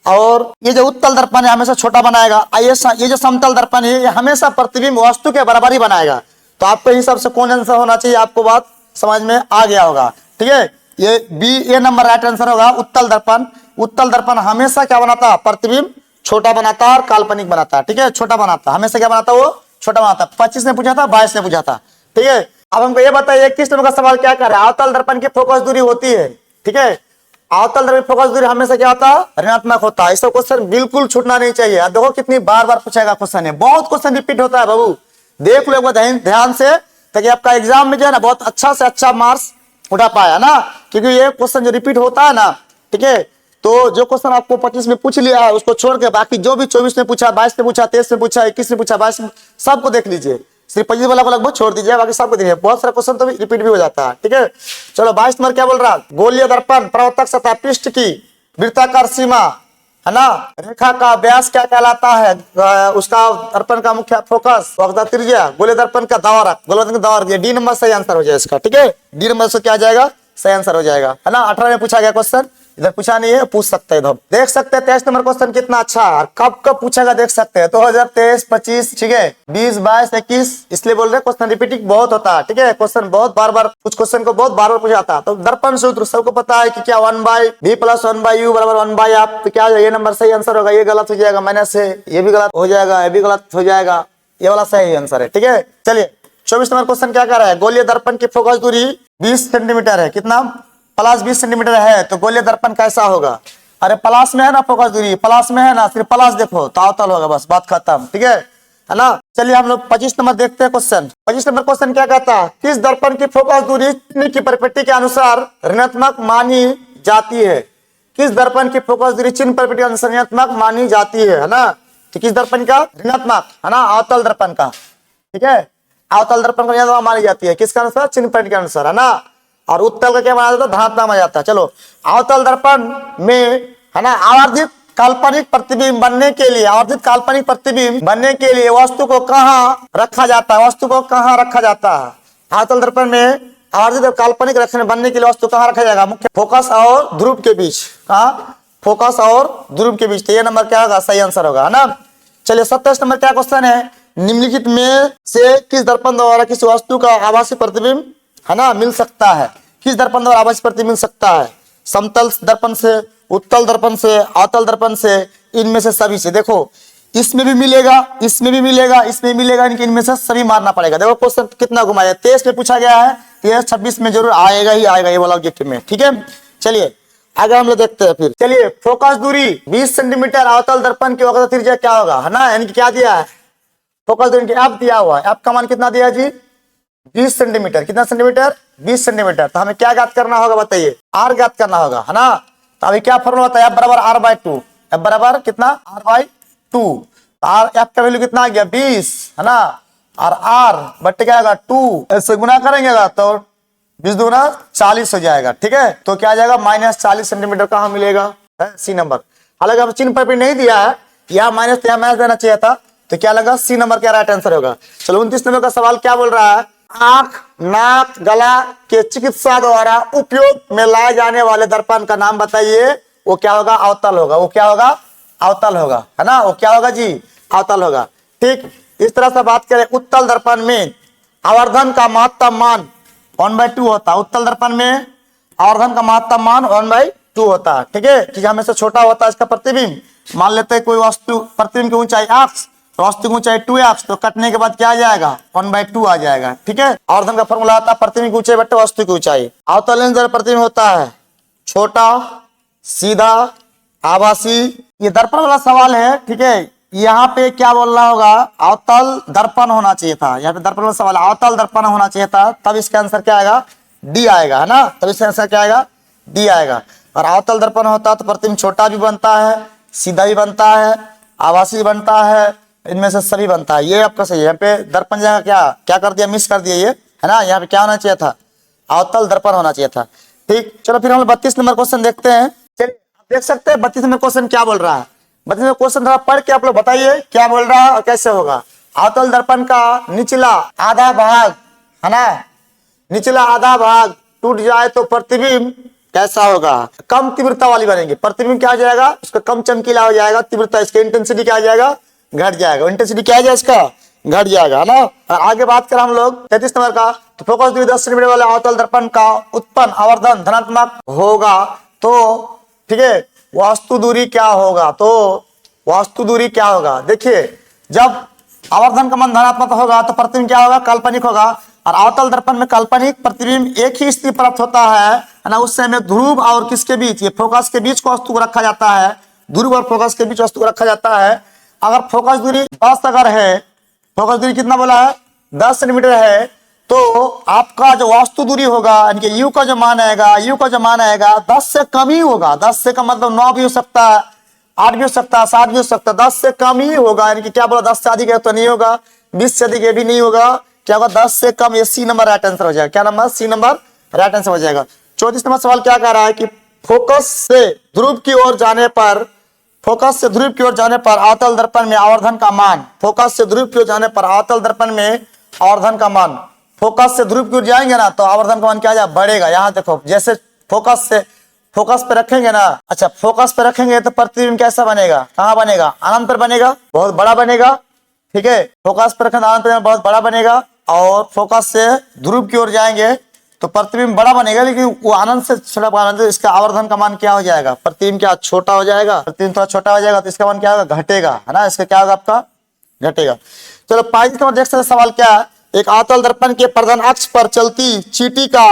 और ये जो उत्तल दर्पण है हमेशा छोटा बनाएगा, ये जो समतल दर्पण है ये हमेशा प्रतिबिंब वस्तु के बराबर ही बनाएगा। तो आपके हिसाब से कौन आंसर होना चाहिए, आपको बात समझ में आ गया होगा, ठीक है। ये बी, ए नंबर राइट आंसर होगा, उत्तल दर्पण। उत्तल दर्पण हमेशा क्या बनाता है, प्रतिबिंब छोटा बनाता है और काल्पनिक बनाता है, ठीक है, छोटा बनाता है, हमेशा क्या बनाता है, वो छोटा बनाता है। 25 ने पूछा था, 22 ने पूछा था, ठीक है। अब हमको ये बताइए 21 नंबर का सवाल क्या कर रहा है, अवतल दर्पण की फोकस दूरी होती है, ठीक है। अवतल दर्पण की फोकस दूरी हमेशा क्या होता है, ऋणात्मक होता है। इसका क्वेश्चन बिल्कुल छूटना नहीं चाहिए। देखो कितनी बार बार पूछेगा क्वेश्चन है, बहुत क्वेश्चन रिपीट होता है बाबू, देख लो ध्यान से, ताकि आपका एग्जाम में जो है ना बहुत अच्छा से अच्छा मार्क्स उठा पाया ना, क्योंकि ये क्वेश्चन जो रिपीट होता है ना, ठीक है। तो जो क्वेश्चन आपको 25 में पूछ लिया है उसको छोड़ के बाकी जो भी 24 ने पूछा, 22 ने पूछा, 23 ने पूछा, 21 ने पूछा, 22 सबको देख लीजिए, सिर्फ 25 वाला को लगभग छोड़ दीजिए, बाकी सबको देखिए, बहुत सारा क्वेश्चन तो रिपीट भी हो जाता है, ठीक है। चलो 22 नंबर क्या बोल रहा, गोलीय दर्पण प्रवर्तक सतह पृष्ठ की वृत्ताकार सीमा, है ना, रेखा का व्यास क्या कहलाता है, उसका दर्पण का मुख्य फोकस, वक्रता त्रिज्या, गोलीय दर्पण का दावरक, गोलीय दर्पण का दावरक, डी नंबर सही आंसर हो जाएगा इसका, ठीक है। डी नंबर से क्या आ जाएगा, सही आंसर हो जाएगा, है ना। 18 में पूछा गया क्वेश्चन, इधर पूछा नहीं है, पूछ सकते हैं इधर, देख सकते हैं 23 नंबर क्वेश्चन कितना अच्छा कब कब पूछेगा देख सकते हैं। 2023, 25, ठीक है, 20, 22, 21, इसलिए बोल रहे क्वेश्चन रिपीटिंग बहुत होता है, ठीक है। क्वेश्चन बहुत बार बार, कुछ क्वेश्चन को बहुत बार बार पूछा जाता है। तो दर्पण सूत्र सबको पता है कि क्या 1/v + 1/u बराबर 1/आप, तो क्या ये नंबर सही आंसर होगा, ये गलत हो जाएगा, माइनस से ये भी गलत हो जाएगा, ये भी गलत हो जाएगा, ये वाला सही आंसर है, ठीक है। चलिए 24 नंबर क्वेश्चन क्या कर रहा है, गोलीय दर्पण की फोकस दूरी 20 सेंटीमीटर है, कितना, +20 सेंटीमीटर है, तो गोलीय दर्पण कैसा होगा, अरे प्लस में है ना फोकस दूरी, प्लस में है ना, सिर्फ प्लस देखो तो अवतल होगा, बस बात खत्म। ठीक है ना। चलिए हम लोग 25 नंबर देखते हैं क्वेश्चन। 25 नंबर क्वेश्चन क्या कहता है, किस दर्पण की फोकस दूरी चिन्ह की परिपट्टी के अनुसार ऋणात्मक मानी जाती है। किस दर्पण की फोकस दूरी चिन्ह परिपट्टी के अनुसार ऋणात्मक मानी जाती है ना। तो किस दर्पण का, ऋणात्मक है ना, अवतल दर्पण का। ठीक है, अवतल दर्पण का मानी जाती है किसके अनुसार, चिन्ह परिपट्टी के अनुसार है ना। और उत्तल का क्या माना जाता है, धनात्मक माना जाता है। चलो, अवतल दर्पण में है ना आवर्धित काल्पनिक प्रतिबिंब बनने के लिए, आवर्धित काल्पनिक प्रतिबिंब बनने के लिए वस्तु को कहाँ रखा जाता है, वस्तु को कहाँ रखा जाता है। अवतल दर्पण में आवर्धित काल्पनिक रखने बनने के लिए वस्तु कहाँ रखा जाएगा, मुख्य फोकस और ध्रुव के बीच। कहाँ, फोकस और ध्रुव के बीच। तो ये नंबर क्या होगा, सही आंसर होगा, है ना। चलिए 27 नंबर क्या क्वेश्चन है, निम्नलिखित में से किस दर्पण द्वारा किसी वस्तु का आभासी प्रतिबिंब है ना मिल सकता है। किस दर्पण द्वारा आभासी प्रतिबिंब मिल सकता है, समतल दर्पण से, उत्तल दर्पण से, अवतल दर्पण से, इनमें से सभी से। देखो इसमें भी मिलेगा, इसमें भी मिलेगा, इसमें भी मिलेगा, इनमें से सभी मारना पड़ेगा। देखो क्वेश्चन कितना घुमाया, 23 में पूछा गया है, 23 26 में जरूर आएगा ही आएगा ये वाला ऑब्जेक्टिव में। ठीक है, चलिए आगे हम लोग देखते हैं फिर। चलिए, फोकस दूरी 20 सेंटीमीटर, अवतल दर्पण की औसत त्रिज्या क्या होगा, है ना। यानी कि क्या दिया है, फोकस दूरी एफ दिया हुआ है, एफ का मान कितना दिया जी, 20 सेंटीमीटर। कितना सेंटीमीटर, 20 सेंटीमीटर। तो हमें क्या ज्ञात करना होगा बताइए, आर ज्ञात करना होगा, है ना। तो अभी क्या फॉर्मूला होता है, एफ बराबर आर बाई टू, एफ बराबर कितना, R by two. R F का वैल्यू कितना आ गया 20, है ना, और आर बट्टे क्या आएगा 2, ऐसे गुना करेंगे तो 20 दूना 40 हो जाएगा। ठीक है, तो क्या आ जाएगा, -40 सेंटीमीटर कहाँ मिलेगा, सी नंबर। हालांकि अब चिन्ह पर भी नहीं दिया है, यहाँ माइनस तो यहाँ माइनस देना चाहिए था, तो क्या लगा, सी नंबर क्या राइट आंसर होगा। चलो 29 नंबर का सवाल क्या बोल रहा है, आंख, नाक, गला के चिकित्सा द्वारा उपयोग में लाए जाने वाले दर्पण का नाम बताइए। वो क्या होगा, अवतल होगा। वो क्या होगा, अवतल होगा, है ना। वो क्या होगा जी, अवतल होगा। ठीक, इस तरह से बात करें, उत्तल दर्पण में आवर्धन का महत्तम मान 1/2 होता है। उत्तल दर्पण में आवर्धन का महत्तम मान 1/2 होता है। ठीक है, कि हमेशा छोटा होता है इसका प्रतिबिंब। मान लेते हैं कोई वस्तु, प्रतिबिंब की ऊंचाई x, वस्तु की ऊंचाई 2x, तो कटने के बाद क्या आ जाएगा, 1/2 आ जाएगा। ठीक है, आवर्धन का फॉर्मूला आता है प्रतिबिंब की ऊंचाई बट्टे वस्तु की ऊंचाई। अवतल लेंस द्वारा प्रतिबिंब होता है छोटा, सीधा, आभासी। ये दर्पण वाला सवाल है। ठीक है, यहाँ पे क्या बोलना होगा, अवतल दर्पण होना चाहिए था। यहाँ पे दर्पण वाला सवाल, अवतल दर्पण होना चाहिए था, तब इसका आंसर क्या आएगा, डी आएगा, है ना। तब इसका आंसर क्या आएगा, डी आएगा। और अवतल दर्पण होता तो प्रतिबिंब छोटा भी बनता है, सीधा भी बनता है, आभासी बनता है, इनमें से सभी बनता है। ये आपका सही है। यहाँ पे दर्पण जगह क्या क्या कर दिया, मिस कर दिया ये, है ना। यहाँ पे क्या होना चाहिए था, अवतल दर्पण होना चाहिए था। ठीक, चलो फिर हम 32 नंबर क्वेश्चन देखते हैं। चलिए आप देख सकते हैं 32 नंबर क्वेश्चन क्या बोल रहा है। 32 नंबर क्वेश्चन थोड़ा पढ़ के आप लोग बताइए क्या बोल रहा है और कैसे होगा। अवतल दर्पण का निचला आधा भाग, है ना, निचला आधा भाग टूट जाए तो प्रतिबिंब कैसा होगा, कम तीव्रता वाली बनेगी। प्रतिबिंब क्या हो जाएगा, उसका कम चमकीला हो जाएगा, तीव्रता इसकी इंटेंसिटी क्या आ जाएगा, घट जाएगा। इंटेंसिटी क्या आ जाएगा, इसका घट जाएगा, है ना। और आगे बात करें हम लोग 33 नंबर का, तो फोकस दूरी 10 सेंटीमीटर वाले अवतल दर्पण का उत्पन्न आवर्धन धनात्मक होगा तो, ठीक है, वास्तु दूरी क्या होगा, तो वास्तु दूरी क्या होगा। देखिए जब आवर्धन का मान धनात्मक होगा तो प्रतिबिंब क्या होगा, काल्पनिक होगा। और अवतल दर्पण में काल्पनिक प्रतिबिंब एक ही स्थिति प्राप्त होता है ना। उस समय ध्रुव और किसके बीच, ये फोकस के बीच को वस्तु को रखा जाता है, ध्रुव और फोकस के बीच वस्तु को रखा जाता है। अगर फोकस दूरी 10 अगर है, फोकस दूरी कितना बोला है, 10 सेंटीमीटर है, तो आपका जो वास्तु दूरी होगा यानी कि यू का जो मान आएगा, यू का जो मान आएगा 10 से कम ही होगा। 10 से कम मतलब 9 भी हो सकता है, 8 भी हो सकता है, 7 भी हो सकता है, 10 से कम ही होगा। यानी कि क्या बोला, 10 से अधिक है तो नहीं होगा, 20 से अधिक है भी नहीं होगा, क्या होगा 10 से कम। ये सी नंबर राइट आंसर हो जाएगा। क्या number, C number right answer हो जाएगा। 34 नंबर सवाल क्या कह रहा है कि फोकस से ध्रुव की ओर जाने पर, फोकस से ध्रुव की ओर जाने पर अवतल दर्पण में आवर्धन का मान, फोकस से ध्रुव की ओर जाने पर अवतल दर्पण में आवर्धन का मान, फोकस से ध्रुव की ओर जाएंगे ना तो आवर्धन का मान क्या जाए, बढ़ेगा। यहाँ देखो जैसे फोकस से, फोकस पे रखेंगे ना, अच्छा फोकस पे रखेंगे तो प्रतिबिंब कैसा बनेगा, कहाँ बनेगा, अनंत पर बनेगा, बहुत बड़ा बनेगा। ठीक है, फोकस पे रखेंगे अनंत पर बहुत बड़ा बनेगा। और फोकस से ध्रुव की ओर जाएंगे तो प्रतिबिंब बड़ा बनेगा, लेकिन वो अनंत से छोटा बनेगा, तो इसका आवर्धन का मान क्या हो जाएगा, प्रतिबिंब क्या छोटा हो जाएगा, प्रतिबिंब थोड़ा छोटा हो जाएगा तो इसका मान क्या होगा, घटेगा, है ना। इसका क्या होगा, आपका घटेगा। चलो 5 नंबर देख सकते सवाल क्या है, एक अवतल दर्पण के प्रधान अक्ष पर चलती चींटी का,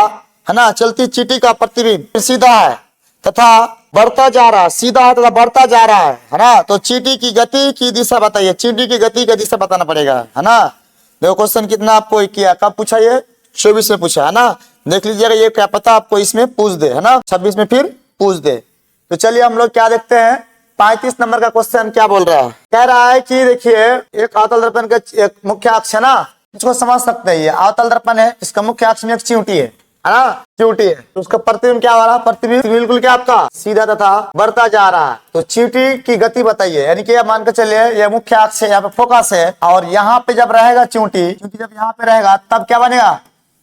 है ना, चलती चींटी का प्रतिबिंब सीधा है तथा बढ़ता जा रहा है, सीधा है तथा बढ़ता जा रहा है ना। तो चींटी की गति की दिशा बताइए, चींटी की गति की दिशा बताना पड़ेगा, है ना। देखो क्वेश्चन कितना आपको किया, कब पूछा, ये 24 में पूछा, है ना। देख लीजिएगा, ये क्या पता आपको इसमें पूछ दे, है ना, 26 में फिर पूछ दे। तो चलिए हम लोग क्या देखते हैं, 35 नंबर का क्वेश्चन क्या बोल रहा है। कह रहा है कि देखिए एक अवतल दर्पण का एक मुख्य अक्ष है ना, इसको समझ सकते हैं, ये अवतल दर्पण है, इसका मुख्य अक्ष में एक चिमटी है ना, चिमटी है। तो उसका प्रतिबिंब क्या हो रहा है, प्रतिबिंब बिल्कुल क्या आपका सीधा तथा बढ़ता जा रहा है। तो चिमटी की गति बताइए, यानी कि मान के चलिए ये मुख्य अक्ष है, यहाँ पे फोकस है, और यहाँ पे जब रहेगा चिमटी जब यहाँ पे रहेगा तब क्या बनेगा,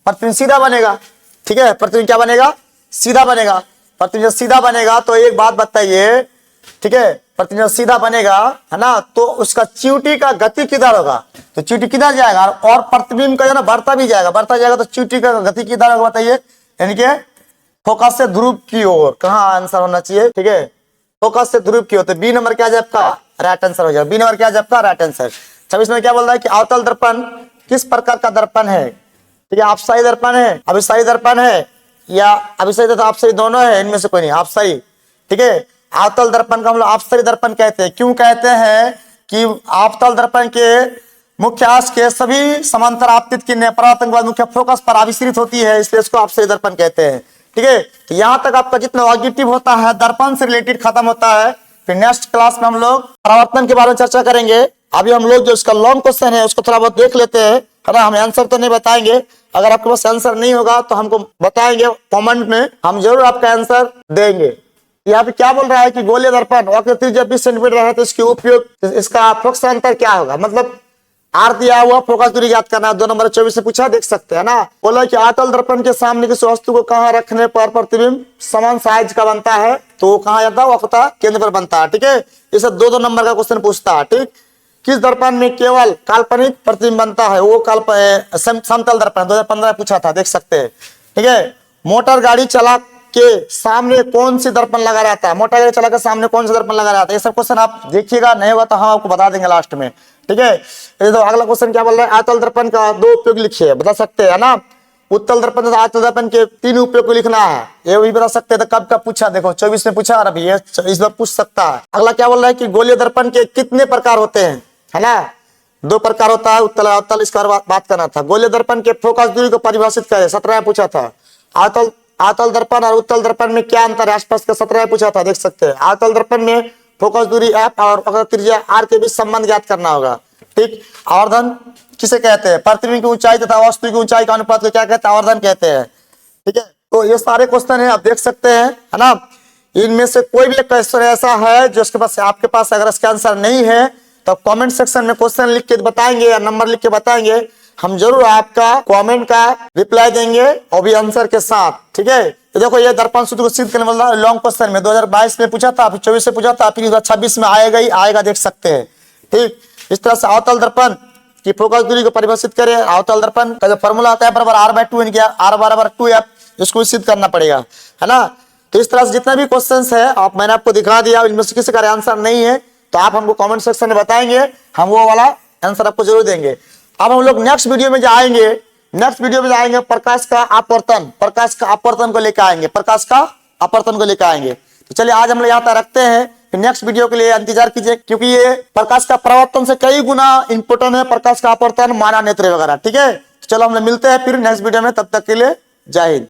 प्रतिबिंब सीधा बनेगा। ठीक है, प्रतिबिंब क्या बनेगा, सीधा बनेगा। प्रतिबिंब जब सीधा बनेगा तो एक बात बताइए, ठीक है, प्रतिबिंब सीधा बनेगा, है ना, तो उसका चिमटी का गति किधर होगा, तो चिमटी किधर जाएगा, और प्रतिबिंब का जो ना बढ़ता भी जाएगा, बढ़ता जाएगा, तो चिमटी का गति किधर होगा बताइए, यानी कि फोकस से ध्रुव की ओर। कहाँ आंसर होना चाहिए, ठीक है, फोकस से ध्रुव की ओर। तो बी नंबर क्या जाए आपका राइट आंसर हो जाएगा, बी नंबर क्या जाए आपका राइट आंसर। 26 में क्या बोल रहा है कि अवतल दर्पण किस प्रकार का दर्पण है, ठीक है, आपसाई दर्पण है, अभिसाई दर्पण है, या अभिसाई तथा आपसाई दोनों है, इनमें से कोई नहीं, आपसाई। ठीक है, अवतल दर्पण का हम लोग आपसाई दर्पण कहते हैं। क्यों कहते हैं कि अवतल दर्पण के मुख्य अक्ष के सभी समांतर आपतित किरणें परावर्तन के बाद मुख्य फोकस पर अभिसरित होती है, इसलिए इसको आपसाई दर्पण कहते हैं। ठीक है, तो यहाँ तक आपका जितना ऑब्जेक्टिव होता है दर्पण से रिलेटेड खत्म होता है। फिर नेक्स्ट क्लास में हम लोग परावर्तन के बारे में चर्चा करेंगे। अभी हम लोग जो इसका लॉन्ग क्वेश्चन है उसको थोड़ा बहुत देख लेते हैं, है ना। हम आंसर तो नहीं बताएंगे, अगर आपके पास आंसर नहीं होगा तो हमको बताएंगे कमेंट में, हम जरूर आपका आंसर देंगे। यहाँ पे क्या बोल रहा है कि गोलीय दर्पण वक्र त्रिज्या 20 सेंटीमीटर है, तो इसके उपयोग, इसका फोकस अंतर क्या होगा, मतलब आर दिया हुआ, फोकस दूरी ज्ञात करना है। 2 नंबर 24 से पूछा, देख सकते हैं ना। बोला कि अवतल दर्पण के सामने किसी वस्तु को कहाँ रखने पर प्रतिबिंब समान साइज का बनता है, तो वो कहाँ जाता है, वक्रता केंद्र पर बनता है। ठीक है, इसे 2 नंबर का क्वेश्चन पूछता है। ठीक, किस दर्पण में केवल काल्पनिक प्रतिबिंब बनता है, वो समतल दर्पण 2015 पूछा था, देख सकते हैं। ठीक है, मोटर गाड़ी चला के सामने कौन सी दर्पण लगा रहता है, मोटर गाड़ी चला के सामने कौन सा दर्पण लगा रहता है, ये सब क्वेश्चन आप देखिएगा, नहीं होगा तो हम आपको बता देंगे लास्ट में। ठीक है, ये तो अगला क्वेश्चन क्या बोल रहा है, अवतल दर्पण का 2 उपयोग लिखिए, बता सकते हैं ना। उत्तल दर्पण तथा अवतल दर्पण के 3 उपयोग को लिखना है, ये भी बता सकते हैं। तो कब कब पूछा, देखो 24 में पूछा, और अभी ये इस बार पूछ सकता है। अगला क्या बोल रहा है कि गोलीय दर्पण के कितने प्रकार होते हैं, है ना, 2 प्रकार होता है, उत्तल अवतल, इसका बात करना था। गोलीय दर्पण के फोकस दूरी को परिभाषित करें, 17 में पूछा था। अवतल दर्पण और उत्तल दर्पण में क्या अंतर है, आसपास का 17 में पूछा था, देख सकते हैं। अवतल दर्पण में फोकस दूरी एफ और वक्र त्रिज्या आर के बीच संबंध ज्ञात करना होगा। ठीक, आवर्धन किसे कहते हैं, प्रतिबिंब की ऊंचाई तथा वस्तु की ऊंचाई का अनुपात को क्या कहते हैं, आवर्धन कहते हैं। ठीक है, तो ये सारे क्वेश्चन है, आप देख सकते हैं, है ना। इनमें से कोई भी एक क्वेश्चन ऐसा है जो उसके पास, आपके पास अगर इसका आंसर नहीं है तो कमेंट सेक्शन में क्वेश्चन लिख के बताएंगे या नंबर लिख के बताएंगे, हम जरूर आपका कमेंट का रिप्लाई देंगे और भी आंसर के साथ। ठीक है, तो देखो ये दर्पण सूत्र को सिद्ध करने वाला लॉन्ग क्वेश्चन में 2022 में पूछा था, फिर 24 से पूछा था, फिर 2026 में आएगा ही आएगा, देख सकते हैं। ठीक, इस तरह से अवतल दर्पण की फोकस दूरी को परिभाषित करें। अवतल दर्पण का जो फॉर्मूला आता है बराबर r/2, यानी कि r बराबर 2f, इसको सिद्ध करना पड़ेगा, है ना। तो इस तरह से जितना भी क्वेश्चंस है आप, मैंने आपको दिखा दिया, इनमें से किसी का आंसर नहीं है तो आप हमको कमेंट सेक्शन में बताएंगे, हम वो वाला आंसर आपको जरूर देंगे। अब हम लोग नेक्स्ट वीडियो में जाएंगे, नेक्स्ट वीडियो में जाएंगे प्रकाश का अपवर्तन, प्रकाश का अपवर्तन को लेकर आएंगे, प्रकाश का अपवर्तन को लेकर आएंगे। तो चलिए आज हम लोग यहाँ तक रखते हैं, फिर नेक्स्ट वीडियो के लिए इंतजार कीजिए, क्योंकि ये प्रकाश का परावर्तन से कई गुना इंपोर्टेंट है, प्रकाश का अपवर्तन, माना नेत्र वगैरह। ठीक है, तो चलो हम लोग मिलते हैं फिर नेक्स्ट वीडियो में, तब तक के लिए जय हिंद।